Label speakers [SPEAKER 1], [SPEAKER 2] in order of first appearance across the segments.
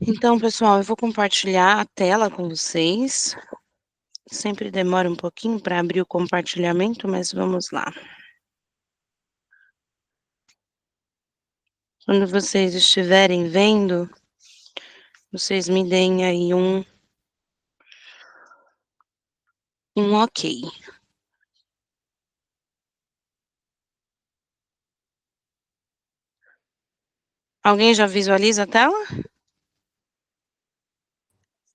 [SPEAKER 1] Então, pessoal, eu vou compartilhar a tela com vocês. Sempre demora um pouquinho para abrir o compartilhamento, mas vamos lá. Quando vocês estiverem vendo, vocês me deem aí um ok. Alguém já visualiza a tela?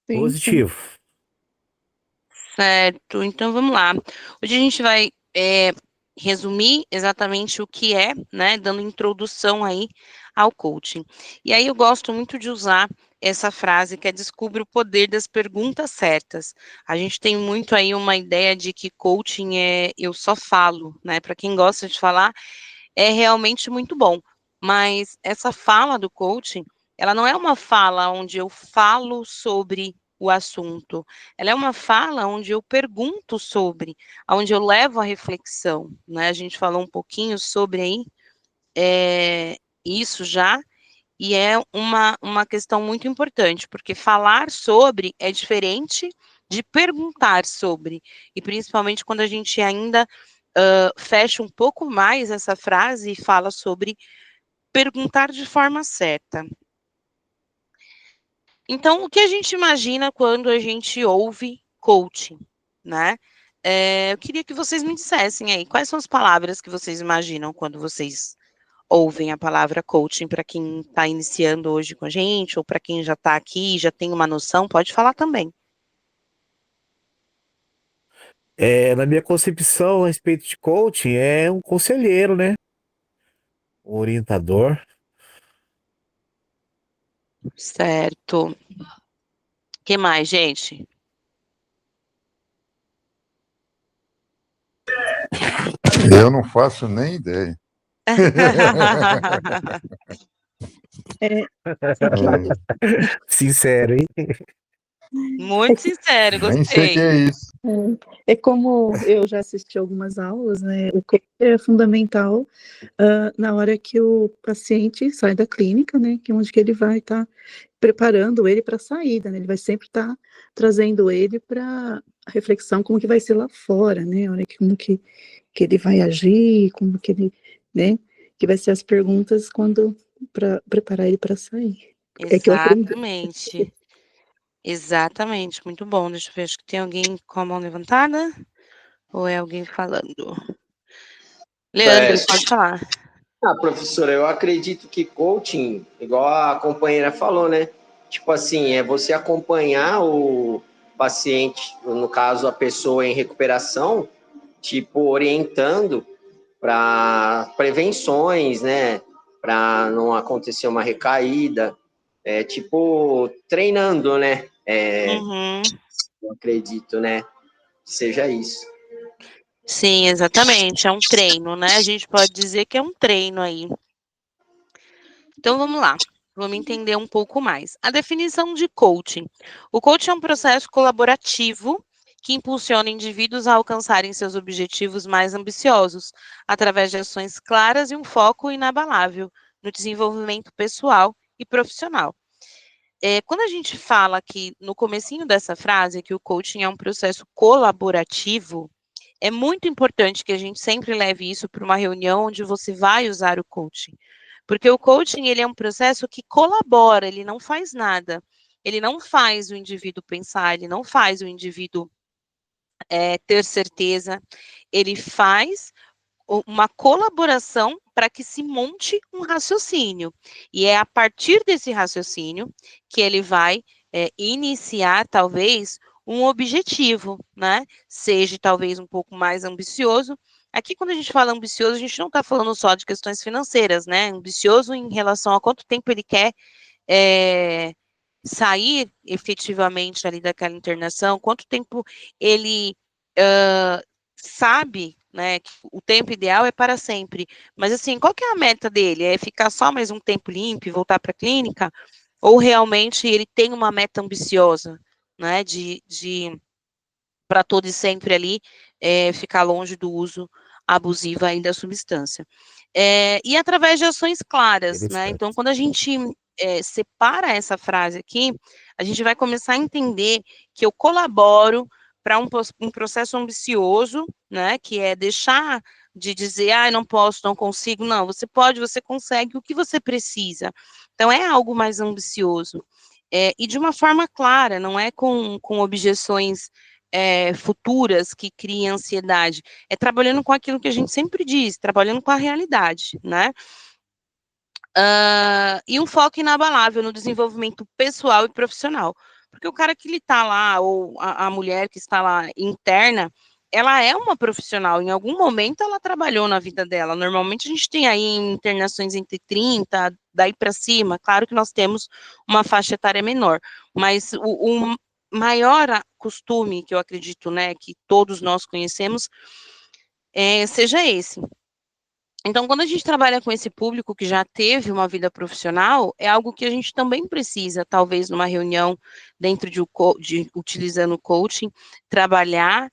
[SPEAKER 2] Sim, sim.
[SPEAKER 3] Positivo.
[SPEAKER 1] Certo, então vamos lá. Hoje a gente vai resumir exatamente o que é, né, dando introdução aí ao coaching. E aí eu gosto muito de usar essa frase que é descubra o poder das perguntas certas. A gente tem muito aí uma ideia de que coaching é eu só falo, né? Para quem gosta de falar, é realmente muito bom. Mas essa fala do coaching, ela não é uma fala onde eu falo sobre o assunto. Ela é uma fala onde eu pergunto sobre, onde eu levo a reflexão, né? A gente falou um pouquinho sobre aí isso já, e é uma questão muito importante, porque falar sobre é diferente de perguntar sobre, e principalmente quando a gente ainda fecha um pouco mais essa frase e fala sobre perguntar de forma certa. Então, o que a gente imagina quando a gente ouve coaching, né? Eu queria que vocês me dissessem aí, quais são as palavras que vocês imaginam quando vocês ouvem a palavra coaching, para quem está iniciando hoje com a gente, ou para quem já está aqui e já tem uma noção, pode falar também.
[SPEAKER 3] Na minha concepção a respeito de coaching, é um conselheiro, né? Um orientador.
[SPEAKER 1] Certo. O que mais, gente?
[SPEAKER 4] Eu não faço nem ideia.
[SPEAKER 2] É,
[SPEAKER 3] Sincero, hein?
[SPEAKER 1] Muito sincero,
[SPEAKER 4] Nem sei o que
[SPEAKER 1] gostei.
[SPEAKER 4] é isso.
[SPEAKER 2] é como eu já assisti algumas aulas, né? O que é fundamental na hora que o paciente sai da clínica, né? Que é onde que ele vai estar preparando ele para a saída, né? Ele vai sempre estar trazendo ele para a reflexão como que vai ser lá fora, né? Olha como que ele vai agir, como que ele, né? Que vai ser as perguntas quando para preparar ele para sair. É que eu aprendi.
[SPEAKER 1] Exatamente. Exatamente, muito bom. Deixa eu ver, acho que tem alguém com a mão levantada, ou é alguém falando? Leandro, pode falar.
[SPEAKER 5] Professora, eu acredito que coaching, igual a companheira falou, né? Tipo assim, é você acompanhar o paciente, no caso a pessoa em recuperação, tipo orientando para prevenções, né? Para não acontecer uma recaída, tipo treinando, né?
[SPEAKER 1] Uhum.
[SPEAKER 5] Eu acredito, né? Que seja isso.
[SPEAKER 1] Sim, exatamente, é um treino, né? A gente pode dizer que é um treino aí. Então vamos lá, vamos entender um pouco mais. A definição de coaching. O coaching é um processo colaborativo que impulsiona indivíduos a alcançarem seus objetivos mais ambiciosos, através de ações claras e um foco inabalável no desenvolvimento pessoal e profissional. Quando a gente fala aqui no comecinho dessa frase que o coaching é um processo colaborativo, é muito importante que a gente sempre leve isso para uma reunião onde você vai usar o coaching. Porque o coaching, ele é um processo que colabora, ele não faz nada. Ele não faz o indivíduo pensar, ele não faz o indivíduo ter certeza. Ele faz uma colaboração para que se monte um raciocínio. E é a partir desse raciocínio que ele vai iniciar, talvez, um objetivo, né? Seja talvez um pouco mais ambicioso. Aqui, quando a gente fala ambicioso, a gente não está falando só de questões financeiras, né? Ambicioso em relação a quanto tempo ele quer sair efetivamente ali daquela internação, quanto tempo ele sabe, né, que o tempo ideal é para sempre. Mas assim, qual que é a meta dele? É ficar só mais um tempo limpo e voltar para a clínica? Ou realmente ele tem uma meta ambiciosa, né, de para todo e sempre ali ficar longe do uso abusivo aí da substância. E através de ações claras, né? Então, quando a gente separa essa frase aqui, a gente vai começar a entender que eu colaboro para um processo ambicioso, né, que é deixar de dizer, não posso, não consigo, não, você pode, você consegue o que você precisa. Então, é algo mais ambicioso. E de uma forma clara, não é com objeções futuras que criem ansiedade, é trabalhando com aquilo que a gente sempre diz, trabalhando com a realidade, né? E um foco inabalável no desenvolvimento pessoal e profissional. Porque o cara que ele está lá, ou a mulher que está lá interna, ela é uma profissional, em algum momento ela trabalhou na vida dela. Normalmente a gente tem aí internações entre 30, daí para cima, claro que nós temos uma faixa etária menor, mas o maior costume que eu acredito, né, que todos nós conhecemos, seja esse. Então, quando a gente trabalha com esse público que já teve uma vida profissional, é algo que a gente também precisa, talvez numa reunião dentro utilizando o coaching, trabalhar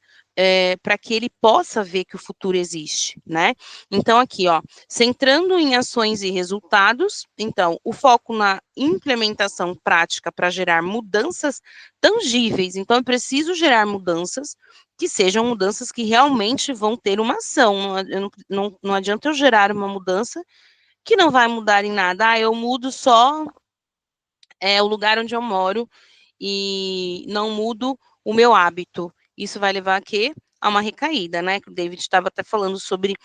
[SPEAKER 1] para que ele possa ver que o futuro existe, né? Então, aqui, centrando em ações e resultados, então, o foco na implementação prática para gerar mudanças tangíveis. Então, eu preciso gerar mudanças que sejam mudanças que realmente vão ter uma ação. Não adianta eu gerar uma mudança que não vai mudar em nada. Eu mudo só o lugar onde eu moro e não mudo o meu hábito. Isso vai levar a quê? A uma recaída, né? O David estava até falando sobre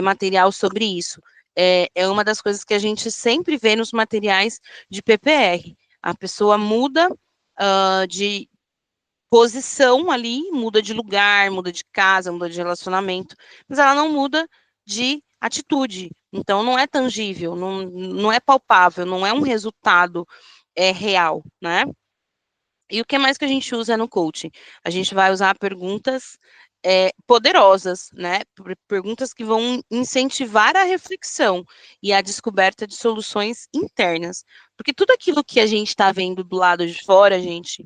[SPEAKER 1] material sobre isso. É uma das coisas que a gente sempre vê nos materiais de PPR. A pessoa muda de posição ali, muda de lugar, muda de casa, muda de relacionamento, mas ela não muda de atitude. Então, não é tangível, não é palpável, não é um resultado real, né? E o que mais que a gente usa no coaching? A gente vai usar perguntas poderosas, né? Perguntas que vão incentivar a reflexão e a descoberta de soluções internas. Porque tudo aquilo que a gente está vendo do lado de fora, gente,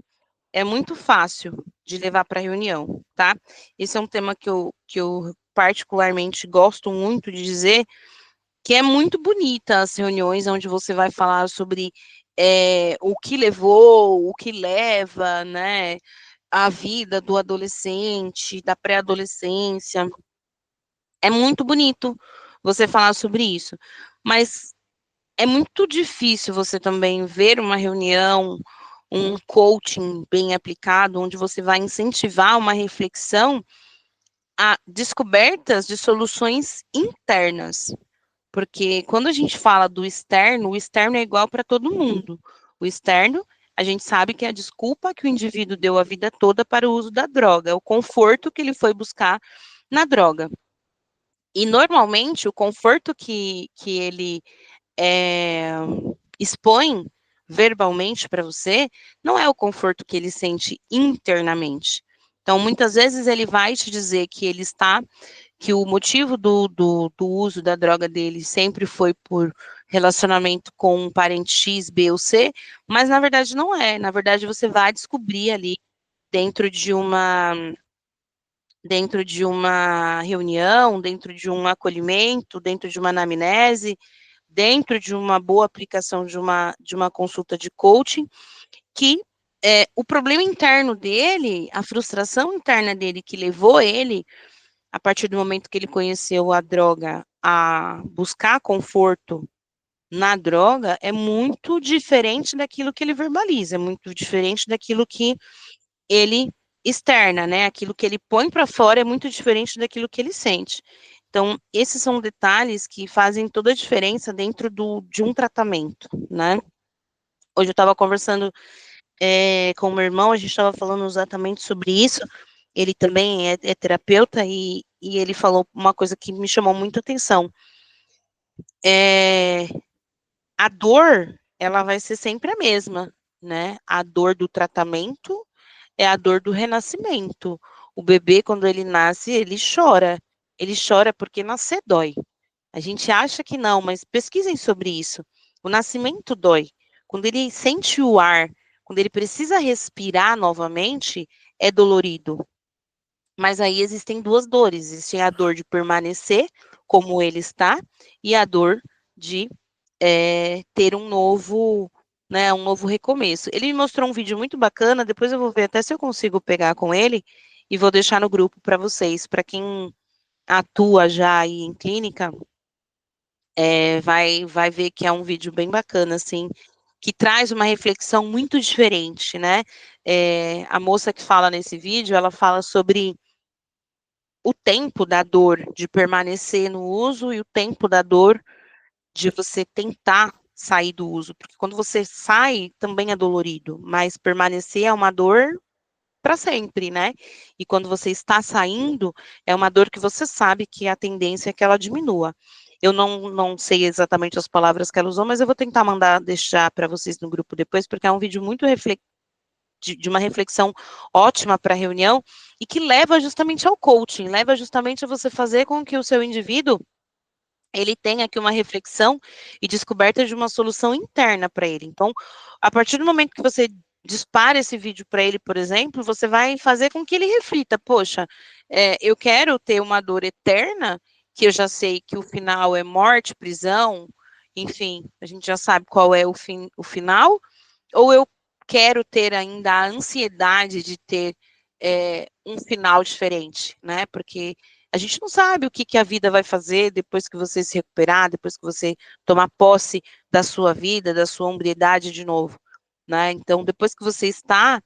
[SPEAKER 1] é muito fácil de levar para reunião, tá? Esse é um tema que eu particularmente gosto muito de dizer, que é muito bonita as reuniões onde você vai falar sobre o que levou, o que leva, né, a vida do adolescente, da pré-adolescência. É muito bonito você falar sobre isso, mas é muito difícil você também ver uma reunião, um coaching bem aplicado, onde você vai incentivar uma reflexão a descobertas de soluções internas. Porque quando a gente fala do externo, o externo é igual para todo mundo. O externo, a gente sabe que é a desculpa que o indivíduo deu a vida toda para o uso da droga, o conforto que ele foi buscar na droga. E normalmente o conforto que ele expõe verbalmente para você, não é o conforto que ele sente internamente. Então, muitas vezes ele vai te dizer que o motivo do uso da droga dele sempre foi por relacionamento com um parente X, B ou C, mas na verdade não é. Na verdade, você vai descobrir ali dentro de uma reunião, dentro de um acolhimento, dentro de uma anamnese, dentro de uma boa aplicação de uma consulta de coaching, que o problema interno dele, a frustração interna dele que levou ele, a partir do momento que ele conheceu a droga, a buscar conforto na droga, é muito diferente daquilo que ele verbaliza, é muito diferente daquilo que ele externa, né? Aquilo que ele põe para fora é muito diferente daquilo que ele sente. Então, esses são detalhes que fazem toda a diferença dentro de um tratamento, né? Hoje eu estava conversando com o meu irmão, a gente estava falando exatamente sobre isso. Ele também é terapeuta e ele falou uma coisa que me chamou muito a atenção. A dor, ela vai ser sempre a mesma, né? A dor do tratamento é a dor do renascimento. O bebê, quando ele nasce, ele chora. Ele chora porque nascer dói. A gente acha que não, mas pesquisem sobre isso. O nascimento dói. Quando ele sente o ar, quando ele precisa respirar novamente, é dolorido. Mas aí existem duas dores. Existe a dor de permanecer como ele está e a dor de ter um novo né, um novo recomeço. Ele me mostrou um vídeo muito bacana, depois eu vou ver até se eu consigo pegar com ele, e vou deixar no grupo para vocês, para quem atua já aí em clínica, vai ver que é um vídeo bem bacana, assim, que traz uma reflexão muito diferente, né? A moça que fala nesse vídeo, ela fala sobre o tempo da dor de permanecer no uso e o tempo da dor de você tentar sair do uso, porque quando você sai, também é dolorido, mas permanecer é uma dor para sempre, né? E quando você está saindo, é uma dor que você sabe que a tendência é que ela diminua. Eu não sei exatamente as palavras que ela usou, mas eu vou tentar deixar para vocês no grupo depois, porque é um vídeo muito de uma reflexão ótima para a reunião e que leva justamente ao coaching, leva justamente a você fazer com que o seu indivíduo ele tenha aqui uma reflexão e descoberta de uma solução interna para ele. Então, a partir do momento que você dispara esse vídeo para ele, por exemplo, você vai fazer com que ele reflita, poxa, eu quero ter uma dor eterna, que eu já sei que o final é morte, prisão, enfim, a gente já sabe qual é o final, ou eu quero ter ainda a ansiedade de ter um final diferente, né? Porque a gente não sabe o que a vida vai fazer depois que você se recuperar, depois que você tomar posse da sua vida, da sua hombridade de novo, né? Então, depois que você está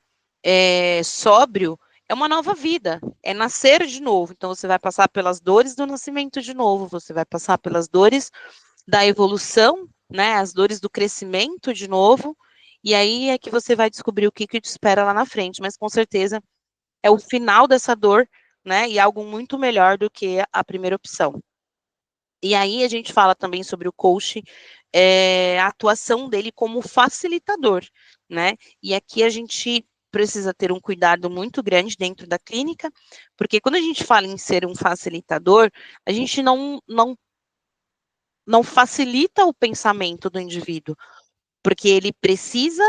[SPEAKER 1] sóbrio, é uma nova vida, é nascer de novo. Então, você vai passar pelas dores do nascimento de novo, você vai passar pelas dores da evolução, né? As dores do crescimento de novo, e aí é que você vai descobrir o que te espera lá na frente, mas com certeza é o final dessa dor, né? E algo muito melhor do que a primeira opção. E aí a gente fala também sobre o coach, a atuação dele como facilitador, né? E aqui a gente precisa ter um cuidado muito grande dentro da clínica, porque quando a gente fala em ser um facilitador, a gente não facilita o pensamento do indivíduo, porque ele precisa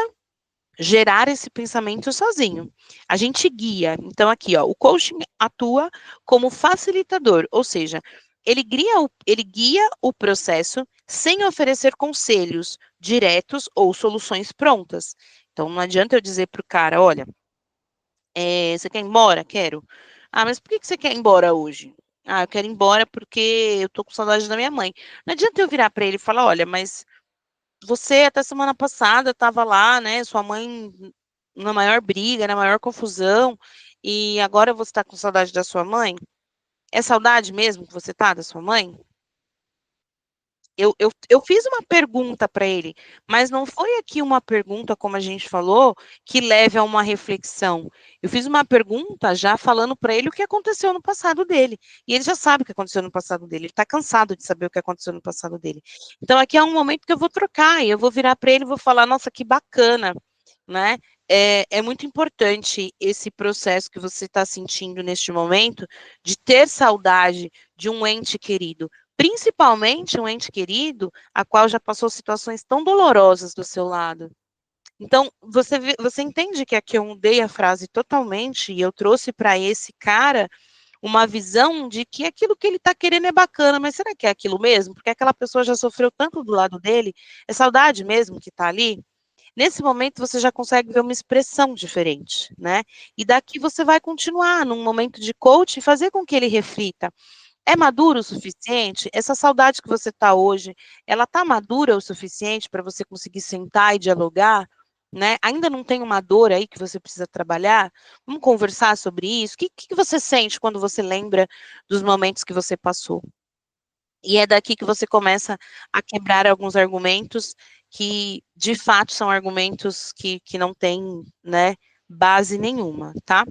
[SPEAKER 1] gerar esse pensamento sozinho. A gente guia. Então, aqui, ó, o coaching atua como facilitador, ou seja, ele guia o processo sem oferecer conselhos diretos ou soluções prontas. Então, não adianta eu dizer para o cara, olha, você quer ir embora? Quero. Ah, mas por que você quer ir embora hoje? Ah, eu quero ir embora porque eu tô com saudade da minha mãe. Não adianta eu virar para ele e falar, olha, mas você até semana passada estava lá, né? Sua mãe na maior briga, na maior confusão, e agora você está com saudade da sua mãe? É saudade mesmo que você tá da sua mãe? Eu fiz uma pergunta para ele, mas não foi aqui uma pergunta, como a gente falou, que leve a uma reflexão. Eu fiz uma pergunta já falando para ele o que aconteceu no passado dele. E ele já sabe o que aconteceu no passado dele. Ele está cansado de saber o que aconteceu no passado dele. Então, aqui é um momento que eu vou trocar e eu vou virar para ele e vou falar: nossa, que bacana, né? É muito importante esse processo que você está sentindo neste momento de ter saudade de um ente querido. Principalmente um ente querido, a qual já passou situações tão dolorosas do seu lado. Então, você entende que aqui eu mudei a frase totalmente e eu trouxe para esse cara uma visão de que aquilo que ele está querendo é bacana, mas será que é aquilo mesmo? Porque aquela pessoa já sofreu tanto do lado dele, é saudade mesmo que está ali? Nesse momento você já consegue ver uma expressão diferente, né? E daqui você vai continuar num momento de coach e fazer com que ele reflita. É maduro o suficiente? Essa saudade que você está hoje, ela está madura o suficiente para você conseguir sentar e dialogar? Né? Ainda não tem uma dor aí que você precisa trabalhar? Vamos conversar sobre isso? O que você sente quando você lembra dos momentos que você passou? E é daqui que você começa a quebrar alguns argumentos que, de fato, são argumentos que não têm, né, base nenhuma, tá?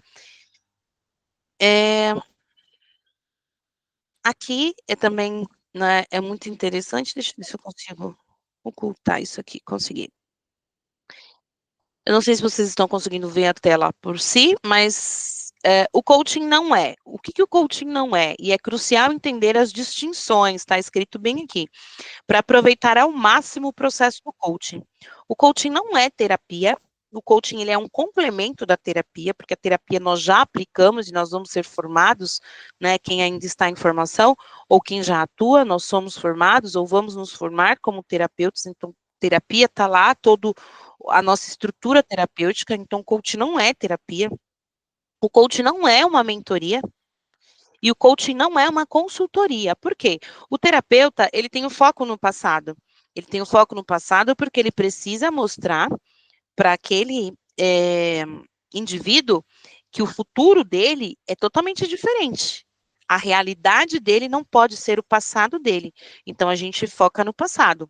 [SPEAKER 1] Aqui é também, né, é muito interessante, deixa eu ver se eu consigo ocultar isso aqui, consegui. Eu não sei se vocês estão conseguindo ver a tela por si, mas o coaching não é. O que o coaching não é? E é crucial entender as distinções, está escrito bem aqui, para aproveitar ao máximo o processo do coaching. O coaching não é terapia, o coaching ele é um complemento da terapia, porque a terapia nós já aplicamos e nós vamos ser formados, né, quem ainda está em formação, ou quem já atua, nós somos formados ou vamos nos formar como terapeutas, então terapia está lá, todo a nossa estrutura terapêutica. Então, o coaching não é terapia, o coaching não é uma mentoria, e o coaching não é uma consultoria. Por quê? O terapeuta, ele tem o foco no passado. Ele tem o foco no passado porque ele precisa mostrar para aquele indivíduo que o futuro dele é totalmente diferente. A realidade dele não pode ser o passado dele. Então, a gente foca no passado.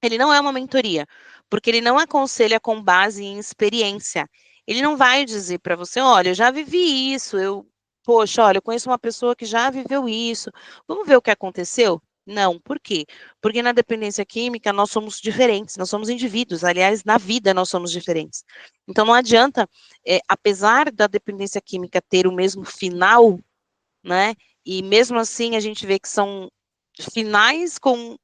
[SPEAKER 1] Ele não é uma mentoria, porque ele não aconselha com base em experiência. Ele não vai dizer para você, olha, eu já vivi isso, poxa, olha, eu conheço uma pessoa que já viveu isso, vamos ver o que aconteceu? Não, por quê? Porque na dependência química nós somos diferentes, nós somos indivíduos, aliás, na vida nós somos diferentes. Então não adianta, apesar da dependência química ter o mesmo final, né, e mesmo assim a gente vê que são finais com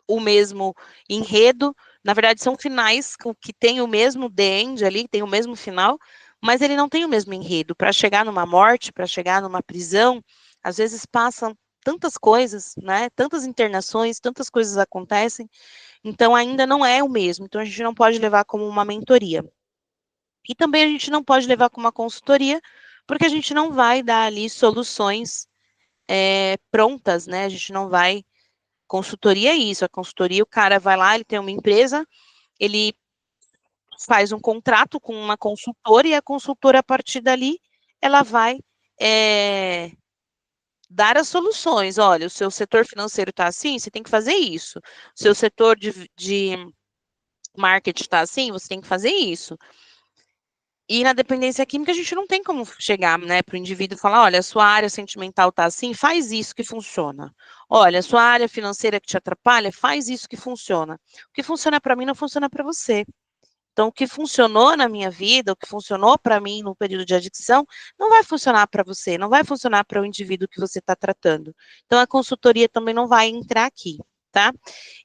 [SPEAKER 1] o mesmo enredo, na verdade são finais que têm o mesmo the end ali, tem o mesmo final, mas ele não tem o mesmo enredo. Para chegar numa morte, para chegar numa prisão, às vezes passam tantas coisas, né? Tantas internações, tantas coisas acontecem, então ainda não é o mesmo. Então a gente não pode levar como uma mentoria. E também a gente não pode levar como uma consultoria, porque a gente não vai dar ali soluções prontas, né? A gente não vai. Consultoria é isso, a consultoria, o cara vai lá, ele tem uma empresa, ele faz um contrato com uma consultora e a consultora, a partir dali, ela vai dar as soluções. Olha, o seu setor financeiro está assim, você tem que fazer isso. O seu setor de marketing está assim, você tem que fazer isso. E na dependência química, a gente não tem como chegar, né, para o indivíduo e falar, olha, a sua área sentimental está assim, faz isso que funciona. Olha, a sua área financeira que te atrapalha, faz isso que funciona. O que funciona para mim não funciona para você. Então, o que funcionou na minha vida, o que funcionou para mim no período de adicção, não vai funcionar para você, não vai funcionar para o indivíduo que você está tratando. Então, a consultoria também não vai entrar aqui, tá?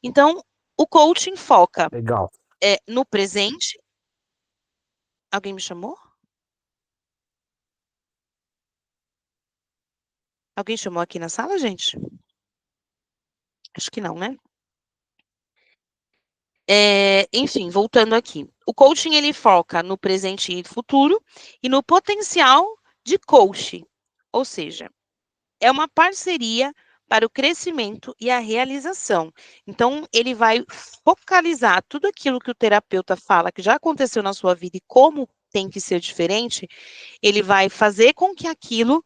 [SPEAKER 1] Então, o coaching foca
[SPEAKER 3] Legal.
[SPEAKER 1] no presente. Alguém me chamou? Alguém chamou aqui na sala, gente? Acho que não, né? Enfim, voltando aqui. O coaching, ele foca no presente e futuro e no potencial de coach. Ou seja, é uma parceria para o crescimento e a realização. Então, ele vai focalizar tudo aquilo que o terapeuta fala que já aconteceu na sua vida e como tem que ser diferente, ele vai fazer com que aquilo,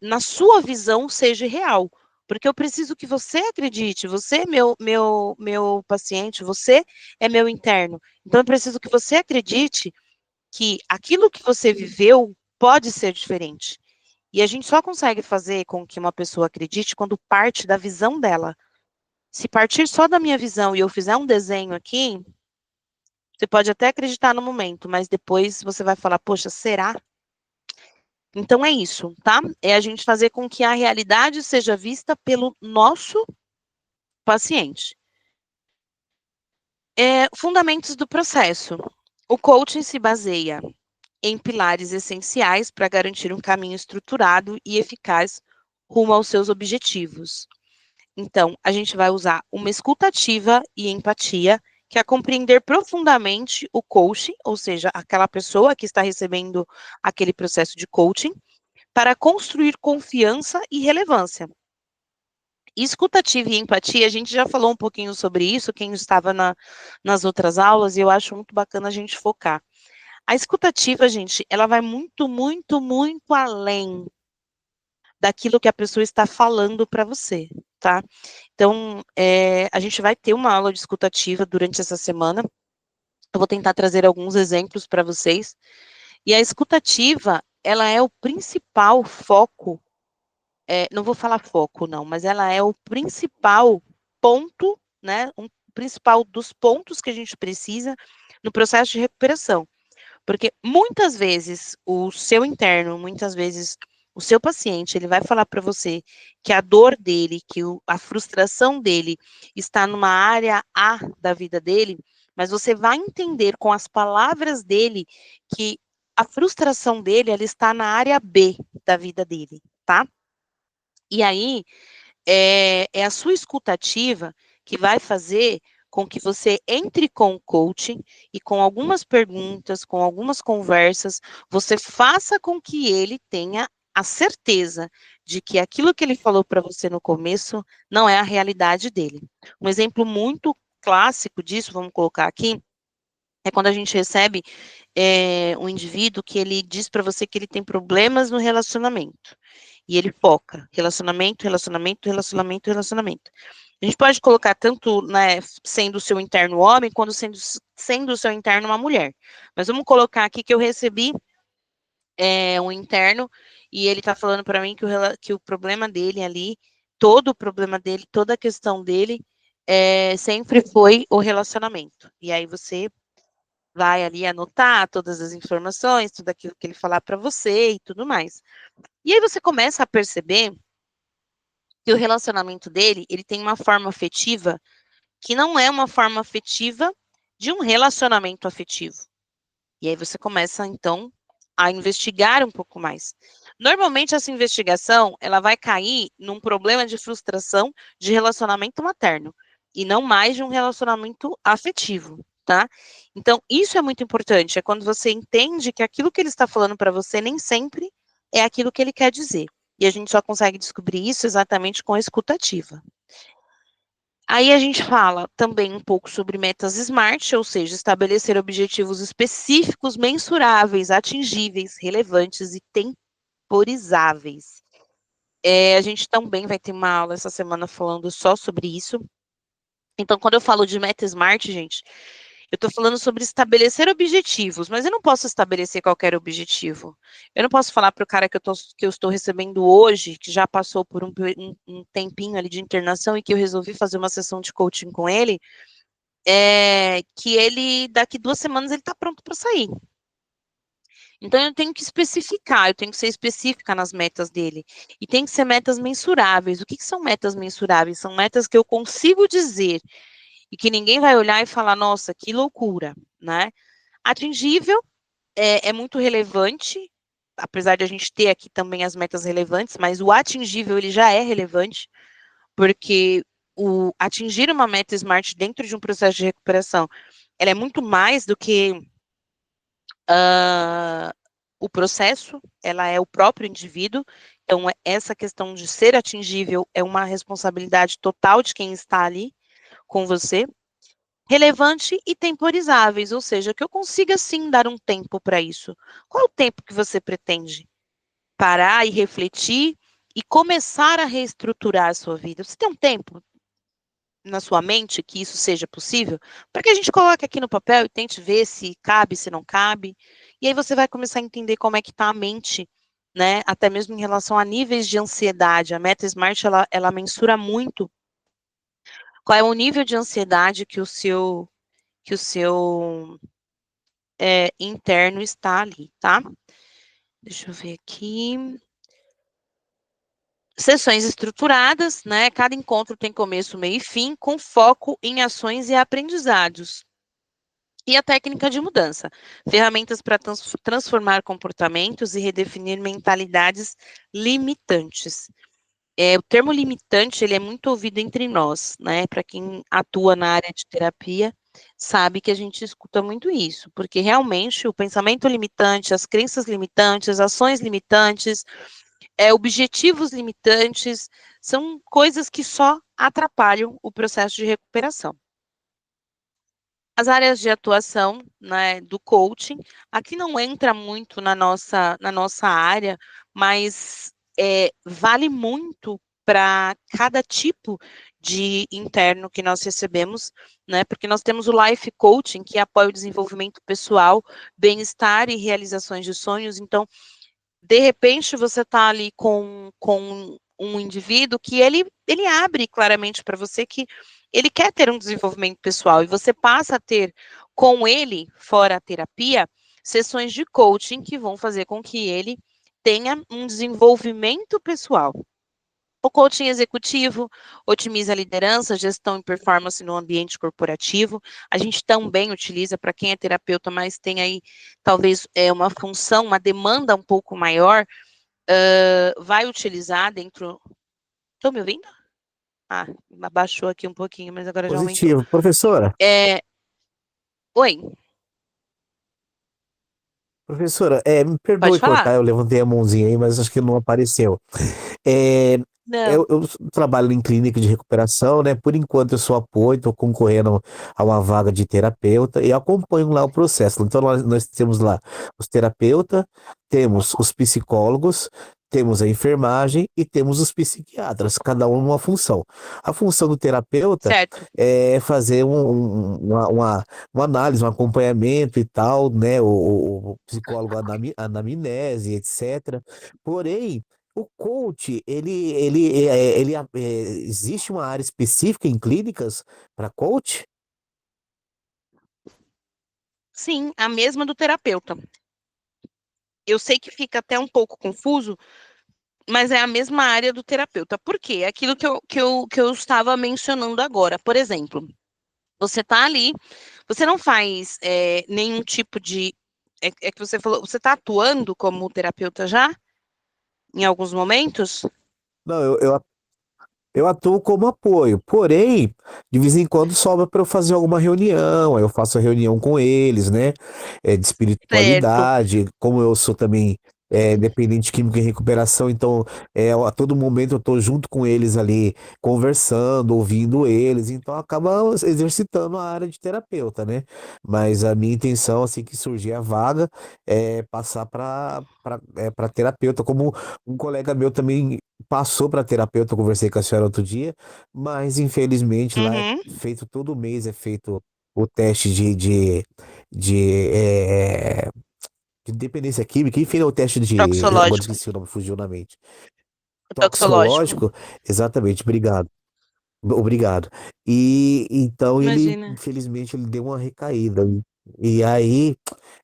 [SPEAKER 1] na sua visão, seja real. Porque eu preciso que você acredite, você é meu paciente, você é meu interno. Então, eu preciso que você acredite que aquilo que você viveu pode ser diferente. E a gente só consegue fazer com que uma pessoa acredite quando parte da visão dela. Se partir só da minha visão e eu fizer um desenho aqui, você pode até acreditar no momento, mas depois você vai falar, poxa, será? Então é isso, tá? É a gente fazer com que a realidade seja vista pelo nosso paciente. Fundamentos do processo. O coaching se baseia em pilares essenciais para garantir um caminho estruturado e eficaz rumo aos seus objetivos. Então, a gente vai usar uma escuta ativa e empatia, que é compreender profundamente o coaching, ou seja, aquela pessoa que está recebendo aquele processo de coaching, para construir confiança e relevância. Escutativa e empatia, a gente já falou um pouquinho sobre isso, quem estava nas outras aulas, e eu acho muito bacana a gente focar. A escutativa, gente, ela vai muito, muito, muito além daquilo que a pessoa está falando para você, tá? Então, a gente vai ter uma aula de escutativa durante essa semana. Eu vou tentar trazer alguns exemplos para vocês. E a escutativa, ela é o principal foco, não vou falar foco, não, mas ela é o principal ponto, né? Principal dos pontos que a gente precisa no processo de recuperação. Porque muitas vezes o seu interno, muitas vezes o seu paciente, ele vai falar para você que a dor dele, que a frustração dele está numa área A da vida dele, mas você vai entender com as palavras dele que a frustração dele, ela está na área B da vida dele, tá? E aí, é a sua escutativa que vai fazer com que você entre com o coaching e com algumas perguntas, com algumas conversas, você faça com que ele tenha a certeza de que aquilo que ele falou para você no começo não é a realidade dele. Um exemplo muito clássico disso, vamos colocar aqui, é quando a gente recebe um indivíduo que ele diz para você que ele tem problemas no relacionamento. E ele foca relacionamento, relacionamento, relacionamento, relacionamento. A gente pode colocar tanto, né, sendo o seu interno homem, quanto sendo o seu interno uma mulher. Mas vamos colocar aqui que eu recebi um interno e ele está falando para mim que o problema dele ali, todo o problema dele, toda a questão dele, sempre foi o relacionamento. E aí você vai ali anotar todas as informações, tudo aquilo que ele falar para você e tudo mais. E aí você começa a perceber que o relacionamento dele, ele tem uma forma afetiva que não é uma forma afetiva de um relacionamento afetivo. E aí você começa, então, a investigar um pouco mais. Normalmente, essa investigação, ela vai cair num problema de frustração de relacionamento materno, e não mais de um relacionamento afetivo, tá? Então, isso é muito importante, é quando você entende que aquilo que ele está falando para você nem sempre é aquilo que ele quer dizer. E a gente só consegue descobrir isso exatamente com a escuta ativa. Aí a gente fala também um pouco sobre metas SMART, ou seja, estabelecer objetivos específicos, mensuráveis, atingíveis, relevantes e temporizáveis. A gente também vai ter uma aula essa semana falando só sobre isso. Então, quando eu falo de meta SMART, gente, eu estou falando sobre estabelecer objetivos, mas eu não posso estabelecer qualquer objetivo. Eu não posso falar para o cara que eu estou recebendo hoje, que já passou por um tempinho ali de internação e que eu resolvi fazer uma sessão de coaching com ele, que ele, daqui 2 semanas, ele está pronto para sair. Então, eu tenho que especificar, eu tenho que ser específica nas metas dele. E tem que ser metas mensuráveis. O que são metas mensuráveis? São metas que eu consigo dizer e que ninguém vai olhar e falar, nossa, que loucura, né? Atingível é muito relevante, apesar de a gente ter aqui também as metas relevantes, mas o atingível, ele já é relevante, porque atingir uma meta SMART dentro de um processo de recuperação, ela é muito mais do que o processo, ela é o próprio indivíduo, então essa questão de ser atingível é uma responsabilidade total de quem está ali com você. Relevante e temporizáveis, ou seja, que eu consiga sim dar um tempo para isso. Qual o tempo que você pretende? Parar e refletir e começar a reestruturar a sua vida. Você tem um tempo na sua mente que isso seja possível? Para que a gente coloque aqui no papel e tente ver se cabe, se não cabe. E aí você vai começar a entender como é que está a mente, né? Até mesmo em relação a níveis de ansiedade. A Meta Smart, ela mensura muito qual é o nível de ansiedade que o seu interno está ali, tá? Deixa eu ver aqui. Sessões estruturadas, né? Cada encontro tem começo, meio e fim, com foco em ações e aprendizados. E a técnica de mudança. Ferramentas para transformar comportamentos e redefinir mentalidades limitantes. O termo limitante, ele é muito ouvido entre nós, né? Para quem atua na área de terapia, sabe que a gente escuta muito isso, porque realmente o pensamento limitante, as crenças limitantes, as ações limitantes, objetivos limitantes, são coisas que só atrapalham o processo de recuperação. As áreas de atuação, né, do coaching, aqui não entra muito na nossa área, mas vale muito para cada tipo de interno que nós recebemos, né, porque nós temos o Life Coaching, que apoia o desenvolvimento pessoal, bem-estar e realizações de sonhos. Então, de repente, você está ali com um indivíduo que ele abre claramente para você que ele quer ter um desenvolvimento pessoal, e você passa a ter com ele, fora a terapia, sessões de coaching que vão fazer com que ele tenha um desenvolvimento pessoal. O coaching executivo otimiza a liderança, gestão e performance no ambiente corporativo. A gente também utiliza para quem é terapeuta, mas tem aí talvez uma função, uma demanda um pouco maior, vai utilizar dentro... Estão me ouvindo? Ah, abaixou aqui um pouquinho, mas agora já aumentou.
[SPEAKER 3] Positivo. Professora,
[SPEAKER 1] Oi,
[SPEAKER 3] me
[SPEAKER 1] pode
[SPEAKER 3] perdoe cortar,
[SPEAKER 1] falar.
[SPEAKER 3] eu levantei a mãozinha aí, mas acho que não apareceu. É,
[SPEAKER 1] Não,
[SPEAKER 3] eu trabalho em clínica de recuperação, né? Por enquanto eu sou apoio, estou concorrendo a uma vaga de terapeuta e acompanho lá o processo. Então nós temos lá os terapeutas, temos os psicólogos, temos a enfermagem e temos os psiquiatras, cada um numa função. A função do terapeuta
[SPEAKER 1] certo.
[SPEAKER 3] é fazer uma análise, um acompanhamento e tal, né? O psicólogo anamnese, etc. Porém, o coach, existe uma área específica em clínicas para coach?
[SPEAKER 1] Sim, a mesma do terapeuta. Eu sei que fica até um pouco confuso, mas é a mesma área do terapeuta. Por quê? É aquilo que eu estava mencionando agora. Por exemplo, você está ali, você não faz nenhum tipo de. É que você falou, você está atuando como terapeuta já? Em alguns momentos?
[SPEAKER 3] Não, eu atuo como apoio, porém, de vez em quando sobra para eu fazer alguma reunião, aí eu faço a reunião com eles, né? De
[SPEAKER 1] Certo.
[SPEAKER 3] espiritualidade, como eu sou também dependente químico em recuperação, então a todo momento eu estou junto com eles ali, conversando, ouvindo eles, então acaba exercitando a área de terapeuta, né? Mas a minha intenção, assim que surgir a vaga, é passar para terapeuta, como um colega meu também passou para terapeuta, eu conversei com a senhora outro dia, mas infelizmente lá é
[SPEAKER 1] Uhum.
[SPEAKER 3] feito todo mês, é feito o teste de, eh, de dependência química, enfim, é o teste agora
[SPEAKER 1] Toxológico.
[SPEAKER 3] esqueci o nome, fugiu na mente.
[SPEAKER 1] Toxológico.
[SPEAKER 3] Toxológico, exatamente, obrigado. Obrigado. E então ele,
[SPEAKER 1] Imagina.
[SPEAKER 3] infelizmente, ele deu uma recaída. E aí,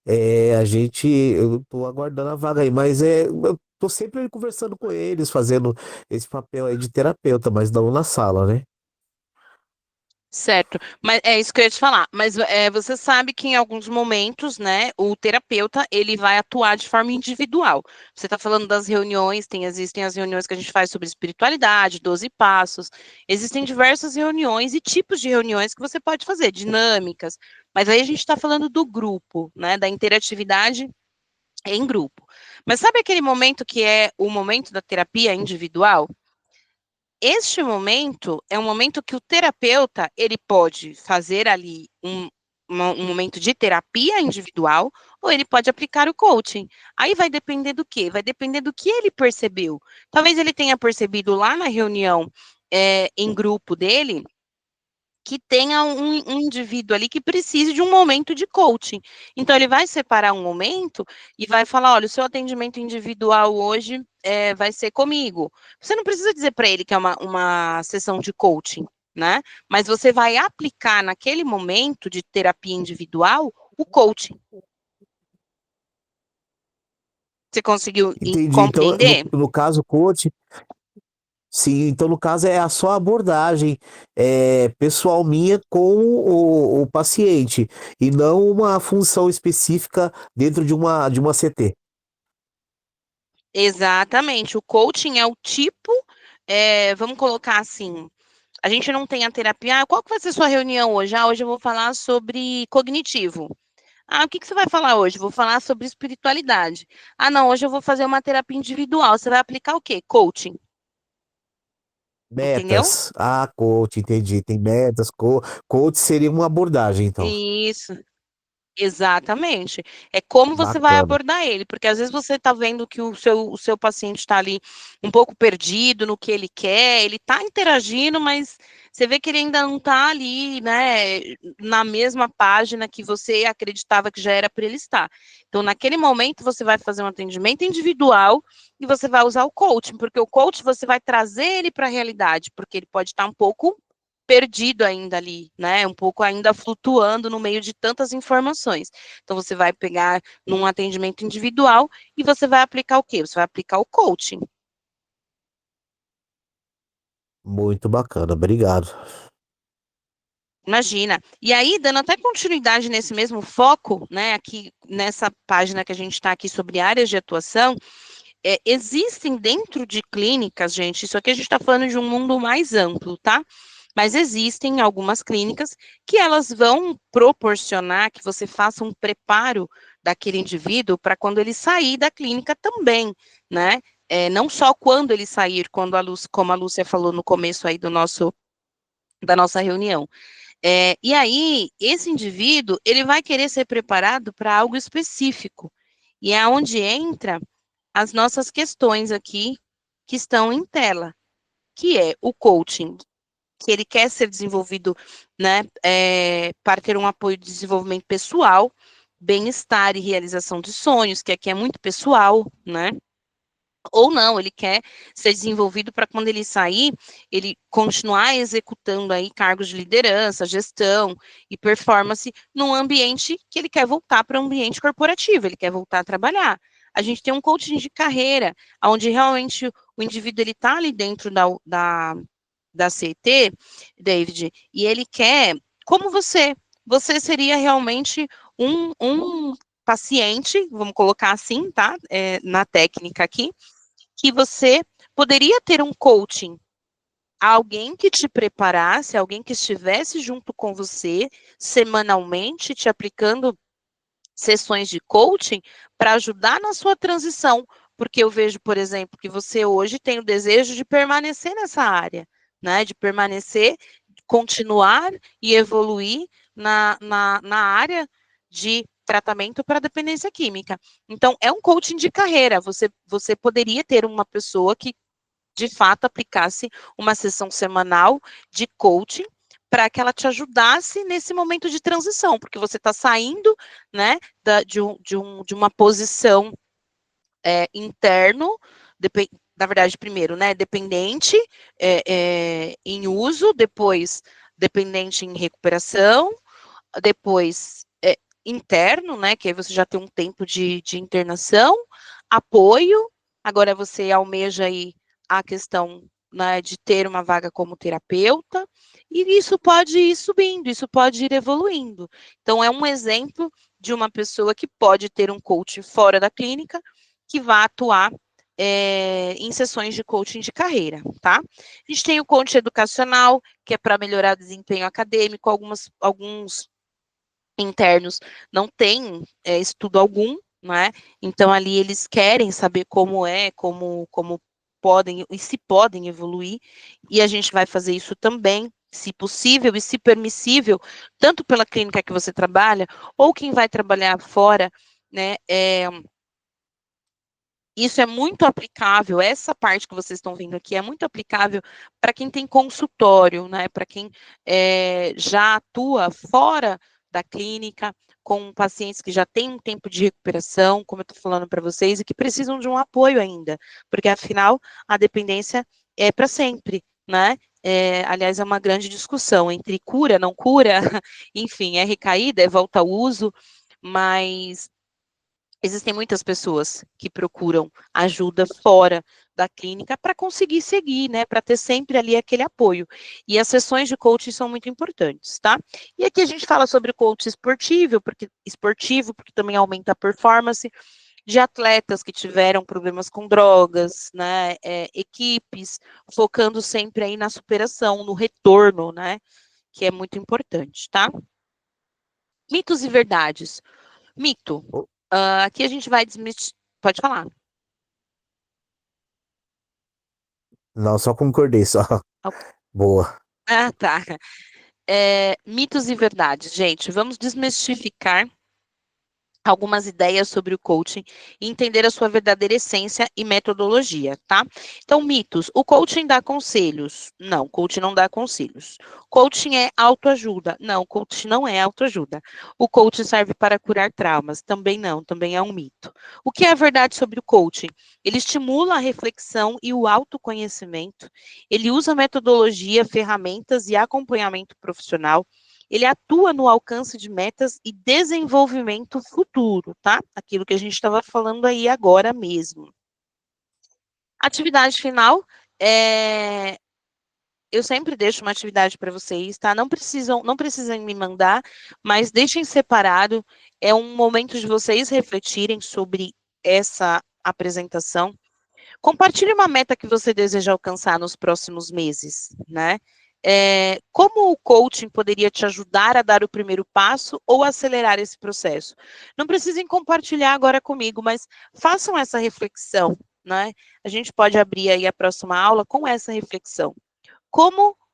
[SPEAKER 3] eu tô aguardando a vaga aí, mas eu tô sempre conversando com eles, fazendo esse papel aí de terapeuta, mas não na sala, né?
[SPEAKER 1] Certo, mas é isso que eu ia te falar. Mas você sabe que em alguns momentos, né, o terapeuta ele vai atuar de forma individual. Você está falando das reuniões, existem as reuniões que a gente faz sobre espiritualidade, 12 passos. Existem diversas reuniões e tipos de reuniões que você pode fazer, dinâmicas. Mas aí a gente está falando do grupo, né, da interatividade em grupo. Mas sabe aquele momento que é o momento da terapia individual? Este momento é um momento que o terapeuta ele pode fazer ali um momento de terapia individual ou ele pode aplicar o coaching. Aí vai depender do quê? Vai depender do que ele percebeu. Talvez ele tenha percebido lá na reunião em grupo dele que tenha um indivíduo ali que precise de um momento de coaching. Então, ele vai separar um momento e vai falar: olha, o seu atendimento individual hoje vai ser comigo. Você não precisa dizer para ele que é uma sessão de coaching, né? Mas você vai aplicar naquele momento de terapia individual o coaching. Você conseguiu
[SPEAKER 3] Entendi. Então,
[SPEAKER 1] compreender?
[SPEAKER 3] no caso, coach, sim, então no caso é a sua abordagem pessoal minha com o paciente e não uma função específica dentro de uma CT.
[SPEAKER 1] Exatamente. O coaching é o tipo, vamos colocar assim, a gente não tem a terapia. Ah, qual que vai ser a sua reunião hoje? Ah, hoje eu vou falar sobre cognitivo. Ah, o que que você vai falar hoje? Vou falar sobre espiritualidade. Ah, não, hoje eu vou fazer uma terapia individual. Você vai aplicar o quê? Coaching, entendeu?
[SPEAKER 3] Metas. Ah, coach, entendi. Tem metas. Coach seria uma abordagem, então.
[SPEAKER 1] Isso. Exatamente. É como você vai
[SPEAKER 3] Bacana.
[SPEAKER 1] abordar ele, porque às vezes você está vendo que o seu paciente está ali um pouco perdido no que ele quer, ele está interagindo, mas você vê que ele ainda não está ali, né, na mesma página que você acreditava que já era para ele estar. Então, naquele momento, você vai fazer um atendimento individual e você vai usar o coaching, porque o coach você vai trazer ele para a realidade, porque ele pode estar um pouco perdido ainda ali, né? Um pouco ainda flutuando no meio de tantas informações. Então, você vai pegar num atendimento individual e você vai aplicar o quê? Você vai aplicar o coaching.
[SPEAKER 3] Muito bacana. Obrigado.
[SPEAKER 1] Imagina. E aí, dando até continuidade nesse mesmo foco, né? Aqui nessa página que a gente está aqui sobre áreas de atuação, existem dentro de clínicas, gente, isso aqui a gente está falando de um mundo mais amplo, tá? Mas existem algumas clínicas que elas vão proporcionar que você faça um preparo daquele indivíduo para quando ele sair da clínica também, né? Não só quando ele sair, quando como a Lúcia falou no começo aí da nossa reunião. E aí, esse indivíduo, ele vai querer ser preparado para algo específico. E é onde entra as nossas questões aqui, que estão em tela, que é o coaching, que ele quer ser desenvolvido, né, para ter um apoio de desenvolvimento pessoal, bem-estar e realização de sonhos, que aqui é muito pessoal, né? Ou não, ele quer ser desenvolvido para quando ele sair, ele continuar executando aí cargos de liderança, gestão e performance num ambiente que ele quer voltar para um ambiente corporativo, ele quer voltar a trabalhar. A gente tem um coaching de carreira, onde realmente o indivíduo ele está ali dentro da CET, David, e ele quer, como você seria realmente um paciente, vamos colocar assim, tá? Na técnica aqui, que você poderia ter um coaching, alguém que te preparasse, alguém que estivesse junto com você semanalmente, te aplicando sessões de coaching para ajudar na sua transição, porque eu vejo, por exemplo, que você hoje tem o desejo de permanecer nessa área, né? De permanecer, continuar e evoluir na área de tratamento para dependência química. Então, é um coaching de carreira. Você poderia ter uma pessoa que, de fato, aplicasse uma sessão semanal de coaching para que ela te ajudasse nesse momento de transição, porque você está saindo, né, de uma posição interno, na verdade, primeiro, né, dependente em uso, depois dependente em recuperação, depois interno, né, que aí você já tem um tempo de internação, apoio, agora você almeja aí a questão, né, de ter uma vaga como terapeuta, e isso pode ir subindo, isso pode ir evoluindo. Então, é um exemplo de uma pessoa que pode ter um coaching fora da clínica, que vai atuar em sessões de coaching de carreira, tá? A gente tem o coaching educacional, que é para melhorar o desempenho acadêmico, alguns internos não têm estudo algum, né? Então ali eles querem saber como podem e se podem evoluir, e a gente vai fazer isso também, se possível e se permissível, tanto pela clínica que você trabalha, ou quem vai trabalhar fora, né? Isso é muito aplicável, essa parte que vocês estão vendo aqui é muito aplicável para quem tem consultório, né? Para quem já atua fora da clínica, com pacientes que já têm um tempo de recuperação, como eu estou falando para vocês, e que precisam de um apoio ainda, porque afinal a dependência é para sempre, né? Aliás, é uma grande discussão entre cura, não cura, enfim, é recaída, é volta ao uso, mas existem muitas pessoas que procuram ajuda fora da clínica para conseguir seguir, né, para ter sempre ali aquele apoio. E as sessões de coaching são muito importantes, tá? E aqui a gente fala sobre o coaching esportivo, porque também aumenta a performance de atletas que tiveram problemas com drogas, né, equipes, focando sempre aí na superação, no retorno, né, que é muito importante, tá? Mitos e verdades. Mito. Aqui a gente vai desmistificar. Pode falar.
[SPEAKER 3] Não, só concordei, só. Boa.
[SPEAKER 1] Ah, tá. Mitos e verdades, gente. Vamos desmistificar algumas ideias sobre o coaching e entender a sua verdadeira essência e metodologia, tá? Então, mitos. O coaching dá conselhos? Não, coaching não dá conselhos. Coaching é autoajuda? Não, coaching não é autoajuda. O coaching serve para curar traumas? Também não, também é um mito. O que é a verdade sobre o coaching? Ele estimula a reflexão e o autoconhecimento. Ele usa metodologia, ferramentas e acompanhamento profissional. Ele atua no alcance de metas e desenvolvimento futuro, tá? Aquilo que a gente estava falando aí agora mesmo. Atividade final, eu sempre deixo uma atividade para vocês, tá? Não precisam me mandar, mas deixem separado. É um momento de vocês refletirem sobre essa apresentação. Compartilhe uma meta que você deseja alcançar nos próximos meses, né? Como o coaching poderia te ajudar a dar o primeiro passo ou acelerar esse processo? Não precisem compartilhar agora comigo, mas façam essa reflexão, né? A gente pode abrir aí a próxima aula com essa reflexão. Qual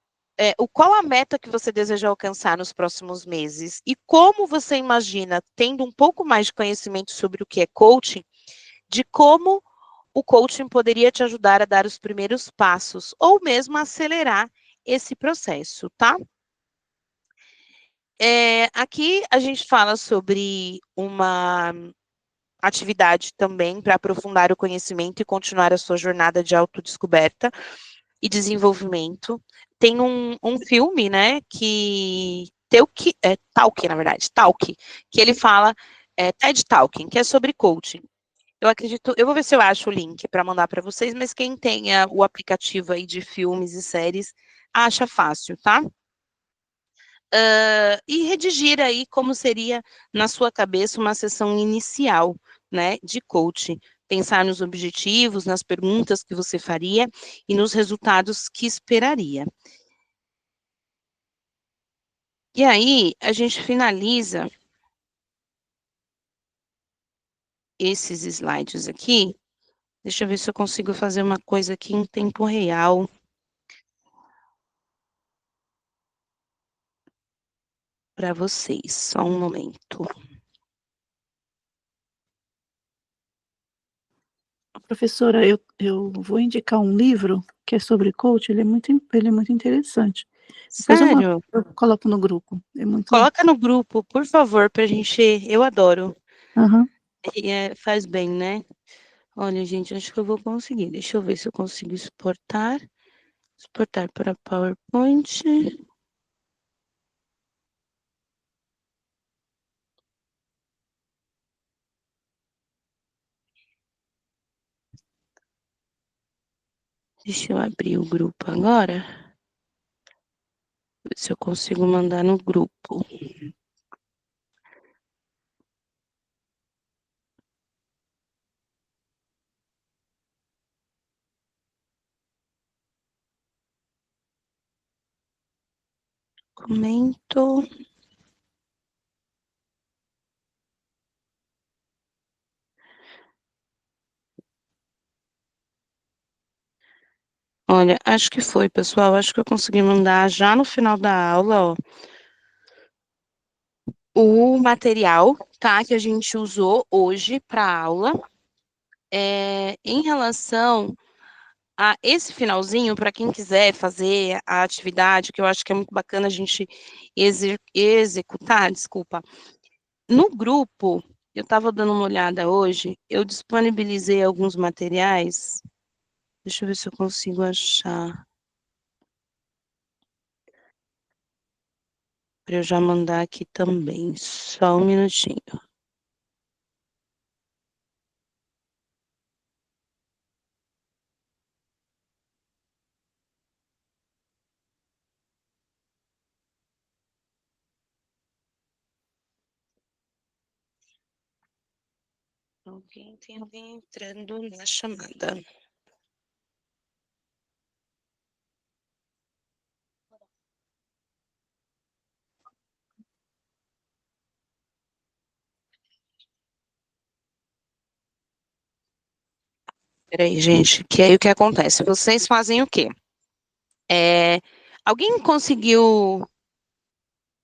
[SPEAKER 1] a meta que você deseja alcançar nos próximos meses? E como você imagina, tendo um pouco mais de conhecimento sobre o que é coaching, de como o coaching poderia te ajudar a dar os primeiros passos, ou mesmo acelerar esse processo, tá? Aqui a gente fala sobre uma atividade também para aprofundar o conhecimento e continuar a sua jornada de autodescoberta e desenvolvimento. Tem um filme, né, Talk, na verdade, Talk, que ele fala, TED Talking, que é sobre coaching. Eu acredito, eu vou ver se eu acho o link para mandar para vocês, mas quem tenha o aplicativo aí de filmes e séries, acha fácil, tá? E redigir aí como seria na sua cabeça uma sessão inicial, né, de coaching. Pensar nos objetivos, nas perguntas que você faria e nos resultados que esperaria. E aí, a gente finaliza esses slides aqui. Deixa eu ver se eu consigo fazer uma coisa aqui em tempo real. Para vocês, só um momento.
[SPEAKER 2] Professora, eu vou indicar um livro que é sobre coach, ele é muito interessante. Depois
[SPEAKER 1] Sério?
[SPEAKER 2] eu coloco no grupo. É muito.
[SPEAKER 1] Coloca no grupo, por favor, pra gente. Eu adoro.
[SPEAKER 2] Aham.
[SPEAKER 1] Faz bem, né? Olha, gente, acho que eu vou conseguir. Deixa eu ver se eu consigo exportar. Exportar para PowerPoint. Deixa eu abrir o grupo agora. Ver se eu consigo mandar no grupo. Comento. Olha, acho que foi, pessoal. Acho que eu consegui mandar já no final da aula, ó, o material, tá? Que a gente usou hoje para a aula. Em relação a esse finalzinho, para quem quiser fazer a atividade, que eu acho que é muito bacana a gente executar, desculpa. No grupo, eu estava dando uma olhada hoje, eu disponibilizei alguns materiais. Deixa eu ver se eu consigo achar. Para eu já mandar aqui também. Só um minutinho. Tem alguém entrando na chamada. Peraí, gente, que aí o que acontece? Vocês fazem o quê? Alguém conseguiu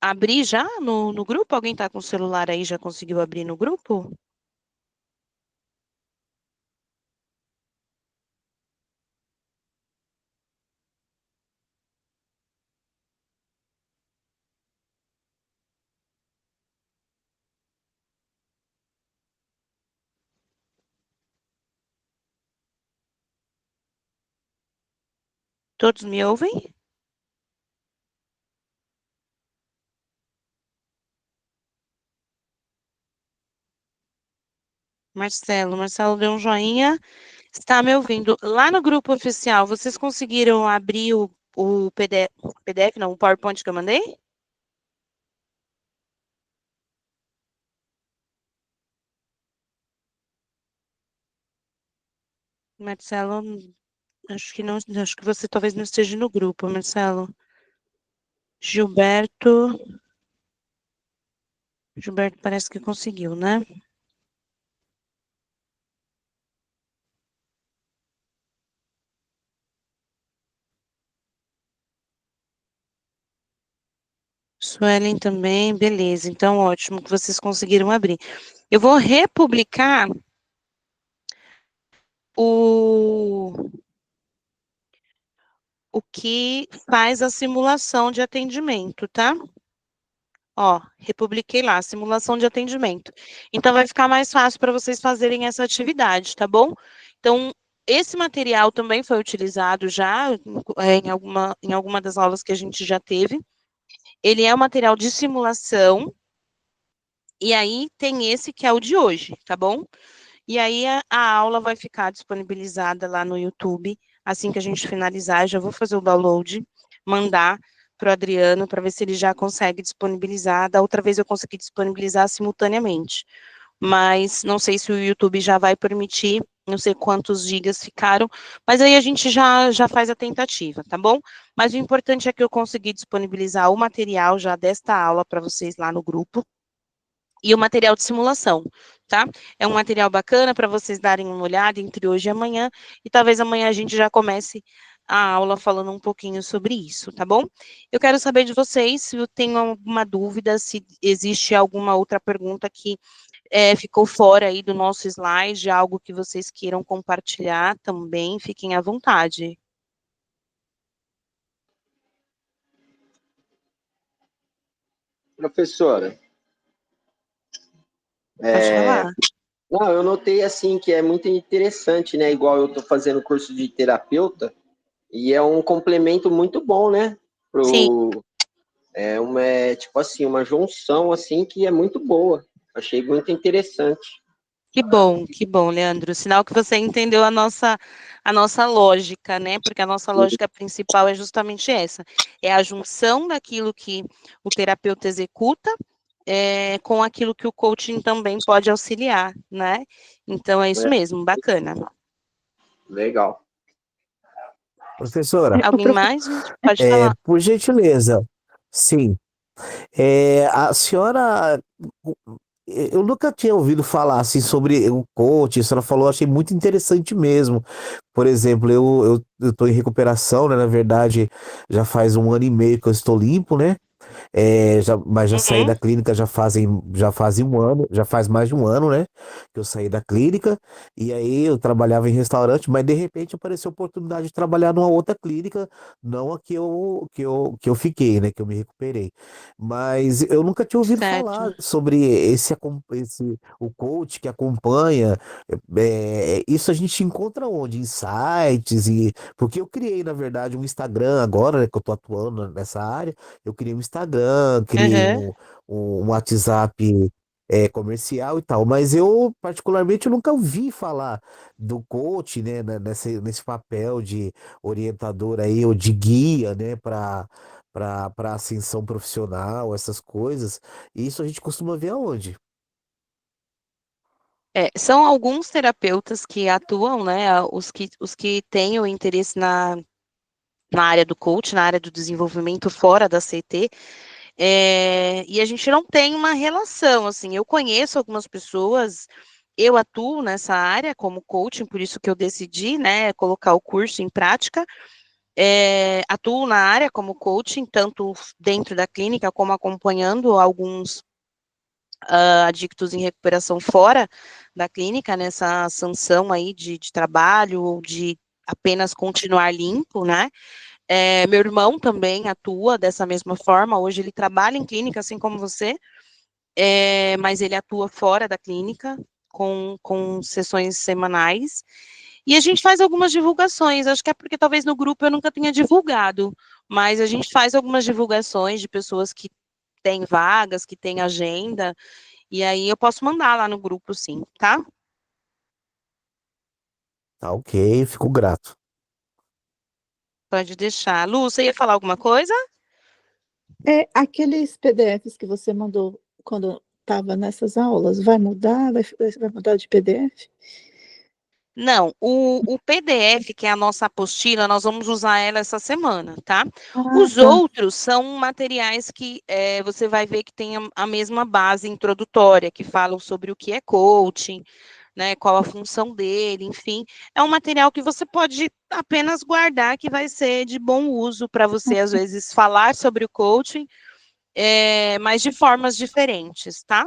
[SPEAKER 1] abrir já no grupo? Alguém está com o celular aí, já conseguiu abrir no grupo? Todos me ouvem? Marcelo deu um joinha. Está me ouvindo? Lá no grupo oficial, vocês conseguiram abrir o PDF, não, o PowerPoint que eu mandei? Marcelo, acho que não, acho que você talvez não esteja no grupo, Marcelo. Gilberto parece que conseguiu, né? Suelen também, beleza. Então, ótimo que vocês conseguiram abrir. Eu vou republicar o que faz a simulação de atendimento, tá? Ó, republiquei lá, simulação de atendimento. Então, vai ficar mais fácil para vocês fazerem essa atividade, tá bom? Então, esse material também foi utilizado já em alguma das aulas que a gente já teve. Ele é um material de simulação, e aí tem esse que é o de hoje, tá bom? E aí a aula vai ficar disponibilizada lá no YouTube, assim que a gente finalizar, já vou fazer o download, mandar para o Adriano, para ver se ele já consegue disponibilizar. Da outra vez eu consegui disponibilizar simultaneamente, mas não sei se o YouTube já vai permitir, não sei quantos gigas ficaram, mas aí a gente já faz a tentativa, tá bom? Mas o importante é que eu consegui disponibilizar o material já desta aula para vocês lá no grupo, e o material de simulação, tá? É um material bacana para vocês darem uma olhada entre hoje e amanhã, e talvez amanhã a gente já comece a aula falando um pouquinho sobre isso, tá bom? Eu quero saber de vocês se eu tenho alguma dúvida, se existe alguma outra pergunta que ficou fora aí do nosso slide, algo que vocês queiram compartilhar também, fiquem à vontade.
[SPEAKER 5] Professora,
[SPEAKER 1] Pode falar.
[SPEAKER 5] não, eu notei assim que é muito interessante, né? Igual eu estou fazendo curso de terapeuta e é um complemento muito bom, né?
[SPEAKER 1] Sim.
[SPEAKER 5] É tipo assim, uma junção assim que é muito boa. Achei muito interessante.
[SPEAKER 1] Que bom, Leandro. Sinal que você entendeu a nossa lógica, né? Porque a nossa lógica principal é justamente essa: é a junção daquilo que o terapeuta executa com aquilo que o coaching também pode auxiliar, né? Então é isso
[SPEAKER 5] Né?
[SPEAKER 1] mesmo, bacana.
[SPEAKER 5] Legal.
[SPEAKER 3] Professora,
[SPEAKER 2] O
[SPEAKER 1] Alguém
[SPEAKER 2] profe-
[SPEAKER 1] mais, gente? Pode falar.
[SPEAKER 3] por gentileza, sim. A senhora, eu nunca tinha ouvido falar assim sobre o coach, a senhora falou, achei muito interessante mesmo. Por exemplo, eu estou em recuperação, né? Na verdade, já faz um ano e meio que eu estou limpo, né? Mas já saí
[SPEAKER 1] Uhum,
[SPEAKER 3] da clínica já fazem um ano, já faz mais de um ano, né? Que eu saí da clínica, e aí eu trabalhava em restaurante, mas de repente apareceu a oportunidade de trabalhar numa outra clínica, não a que eu fiquei, né? Que eu me recuperei. Mas eu nunca tinha ouvido
[SPEAKER 1] certo.
[SPEAKER 3] falar sobre o coach que acompanha. Isso a gente encontra onde? Em sites, porque eu criei, na verdade, um Instagram agora, né, que eu tô atuando nessa área. Eu criei um Instagram, criei
[SPEAKER 1] Uhum.
[SPEAKER 3] um WhatsApp comercial e tal, mas eu, particularmente, eu nunca ouvi falar do coach, né, nesse papel de orientador aí, ou de guia, né, para ascensão profissional, essas coisas. E isso a gente costuma ver aonde?
[SPEAKER 1] São alguns terapeutas que atuam, né? Os que têm o interesse na área do coach, na área do desenvolvimento fora da CT, e a gente não tem uma relação, assim, eu conheço algumas pessoas, eu atuo nessa área como coaching, por isso que eu decidi, né, colocar o curso em prática, atuo na área como coaching, tanto dentro da clínica, como acompanhando alguns adictos em recuperação fora da clínica, nessa sanção aí de trabalho, ou de apenas continuar limpo, né, meu irmão também atua dessa mesma forma. Hoje ele trabalha em clínica, assim como você, mas ele atua fora da clínica, com sessões semanais. E a gente faz algumas divulgações. Acho que é porque talvez no grupo eu nunca tenha divulgado, mas a gente faz algumas divulgações de pessoas que têm vagas, que têm agenda, e aí eu posso mandar lá no grupo, sim, tá?
[SPEAKER 3] Tá, ok, fico grato.
[SPEAKER 1] Pode deixar. Lu, você ia falar alguma coisa?
[SPEAKER 2] Aqueles PDFs que você mandou quando estava nessas aulas, vai mudar? Vai mudar de PDF?
[SPEAKER 1] Não, o PDF, que é a nossa apostila, nós vamos usar ela essa semana, tá? Os
[SPEAKER 2] tá.
[SPEAKER 1] outros são materiais que você vai ver que tem a mesma base introdutória, que falam sobre o que é coaching, né? Qual a função dele, enfim. É um material que você pode apenas guardar, que vai ser de bom uso para você, às vezes, falar sobre o coaching, mas de formas diferentes, tá?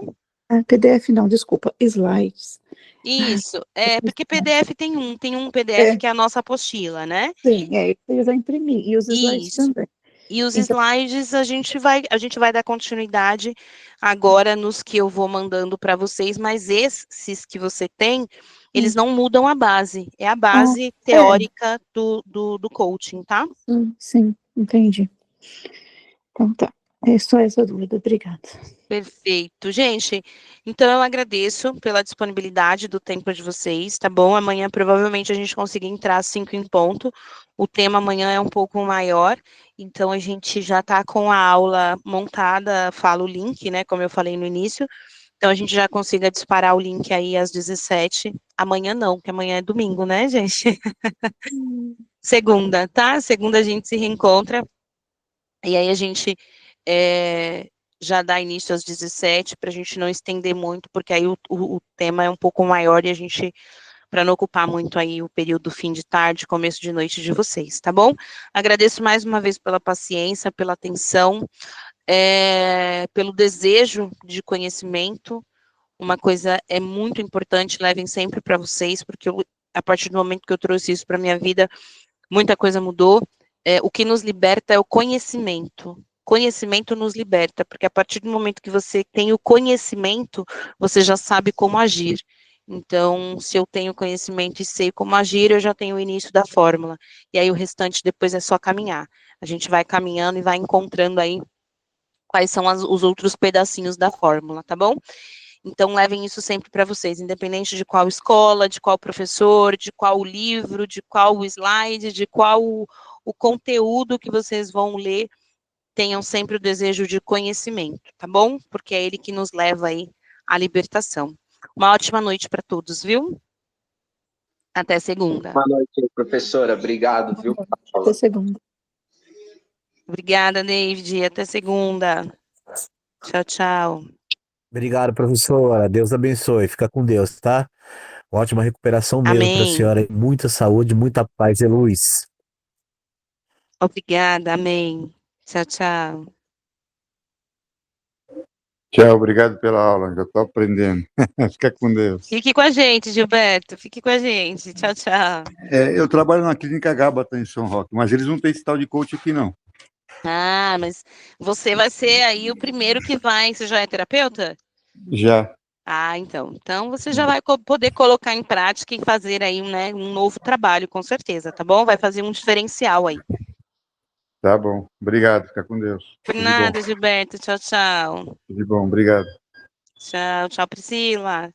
[SPEAKER 2] PDF não, desculpa, slides.
[SPEAKER 1] Isso, porque PDF tem um PDF
[SPEAKER 2] É,
[SPEAKER 1] que é a nossa apostila, né?
[SPEAKER 2] sim, eu já imprimi, e os slides
[SPEAKER 1] Isso.
[SPEAKER 2] também.
[SPEAKER 1] E os
[SPEAKER 2] Então,
[SPEAKER 1] slides a gente vai dar continuidade agora nos que eu vou mandando para vocês, mas esses que você tem, eles não mudam a base, é a base
[SPEAKER 2] é,
[SPEAKER 1] teórica do coaching, tá?
[SPEAKER 2] sim, entendi. Então tá, é só essa dúvida, obrigada.
[SPEAKER 1] Perfeito. Gente, então eu agradeço pela disponibilidade do tempo de vocês, tá bom? Amanhã provavelmente a gente consiga entrar às 5 em ponto. O tema amanhã é um pouco maior, então a gente já tá com a aula montada, fala o link, né, como eu falei no início. Então a gente já consiga disparar o link aí às 17. Amanhã não, porque amanhã é domingo, né, gente? Segunda, tá? Segunda a gente se reencontra. E aí a gente já dá início às 17, para a gente não estender muito, porque aí o tema é um pouco maior e a gente, para não ocupar muito aí o período fim de tarde, começo de noite de vocês, tá bom? Agradeço mais uma vez pela paciência, pela atenção, pelo desejo de conhecimento. Uma coisa é muito importante, levem sempre para vocês, porque a partir do momento que eu trouxe isso para minha vida, muita coisa mudou. O que nos liberta é o conhecimento. Conhecimento nos liberta, porque a partir do momento que você tem o conhecimento, você já sabe como agir. Então, se eu tenho conhecimento e sei como agir, eu já tenho o início da fórmula. E aí o restante depois é só caminhar. A gente vai caminhando e vai encontrando aí quais são os outros pedacinhos da fórmula, tá bom? Então, levem isso sempre para vocês, independente de qual escola, de qual professor, de qual livro, de qual slide, de qual o conteúdo que vocês vão ler, tenham sempre o desejo de conhecimento, tá bom? Porque é ele que nos leva aí à libertação. Uma ótima noite para todos, viu? Até segunda.
[SPEAKER 5] Boa noite, professora. Obrigado, viu?
[SPEAKER 2] Até segunda.
[SPEAKER 1] Obrigada, David. Até segunda. Tchau, tchau.
[SPEAKER 3] Obrigado, professora. Deus abençoe. Fica com Deus, tá? Uma ótima recuperação mesmo para a
[SPEAKER 1] Amém.
[SPEAKER 3] senhora. Muita saúde, muita paz e luz.
[SPEAKER 1] Obrigada, amém. Tchau, tchau.
[SPEAKER 4] Tchau, obrigado pela aula. Já estou aprendendo. Fica com Deus.
[SPEAKER 1] Fique com a gente, Gilberto. Fique com a gente. Tchau, tchau.
[SPEAKER 4] Eu trabalho na clínica Gabata em São Roque, mas eles não têm esse tal de coach aqui, não.
[SPEAKER 1] Ah, mas você vai ser aí o primeiro que vai. Você já é terapeuta?
[SPEAKER 4] Já.
[SPEAKER 1] Ah, então. Então você já vai poder colocar em prática e fazer aí, né, um novo trabalho, com certeza, tá bom? Vai fazer um diferencial aí.
[SPEAKER 4] Tá bom. Obrigado. Fica com Deus.
[SPEAKER 1] Por
[SPEAKER 4] Tudo de bom.
[SPEAKER 1] nada, Gilberto. Tchau, tchau.
[SPEAKER 4] Tudo de bom. Obrigado.
[SPEAKER 1] Tchau, tchau, Priscila.